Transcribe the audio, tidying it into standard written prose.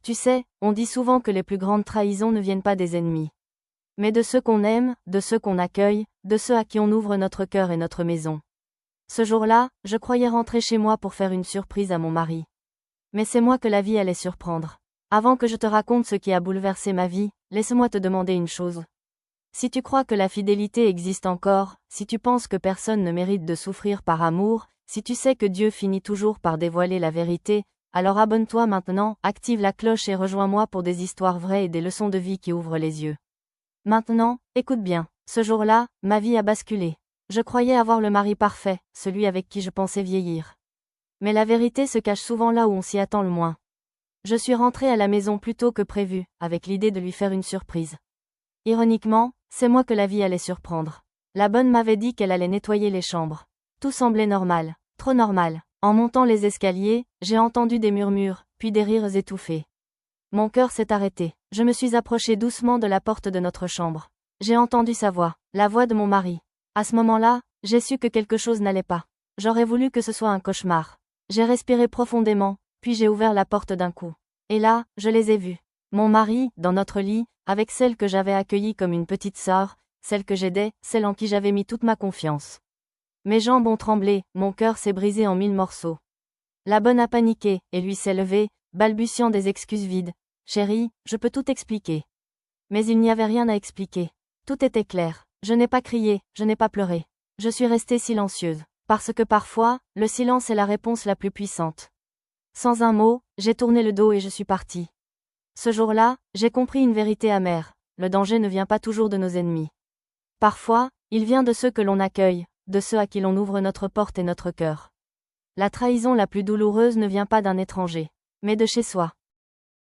Tu sais, on dit souvent que les plus grandes trahisons ne viennent pas des ennemis, mais de ceux qu'on aime, de ceux qu'on accueille, de ceux à qui on ouvre notre cœur et notre maison. Ce jour-là, je croyais rentrer chez moi pour faire une surprise à mon mari. Mais c'est moi que la vie allait surprendre. Avant que je te raconte ce qui a bouleversé ma vie, laisse-moi te demander une chose. Si tu crois que la fidélité existe encore, si tu penses que personne ne mérite de souffrir par amour, si tu sais que Dieu finit toujours par dévoiler la vérité, alors abonne-toi maintenant, active la cloche et rejoins-moi pour des histoires vraies et des leçons de vie qui ouvrent les yeux. Maintenant, écoute bien, ce jour-là, ma vie a basculé. Je croyais avoir le mari parfait, celui avec qui je pensais vieillir. Mais la vérité se cache souvent là où on s'y attend le moins. Je suis rentrée à la maison plus tôt que prévu, avec l'idée de lui faire une surprise. Ironiquement, c'est moi que la vie allait surprendre. La bonne m'avait dit qu'elle allait nettoyer les chambres. Tout semblait normal, trop normal. En montant les escaliers, j'ai entendu des murmures, puis des rires étouffés. Mon cœur s'est arrêté. Je me suis approchée doucement de la porte de notre chambre. J'ai entendu sa voix, la voix de mon mari. À ce moment-là, j'ai su que quelque chose n'allait pas. J'aurais voulu que ce soit un cauchemar. J'ai respiré profondément, puis j'ai ouvert la porte d'un coup. Et là, je les ai vus. Mon mari, dans notre lit, avec celle que j'avais accueillie comme une petite sœur, celle que j'aidais, celle en qui j'avais mis toute ma confiance. Mes jambes ont tremblé, mon cœur s'est brisé en 1000 morceaux. La bonne a paniqué, et lui s'est levé, balbutiant des excuses vides. Chérie, je peux tout expliquer. Mais il n'y avait rien à expliquer. Tout était clair. Je n'ai pas crié, je n'ai pas pleuré. Je suis restée silencieuse. Parce que parfois, le silence est la réponse la plus puissante. Sans un mot, j'ai tourné le dos et je suis partie. Ce jour-là, j'ai compris une vérité amère. Le danger ne vient pas toujours de nos ennemis. Parfois, il vient de ceux que l'on accueille, de ceux à qui l'on ouvre notre porte et notre cœur. La trahison la plus douloureuse ne vient pas d'un étranger, mais de chez soi.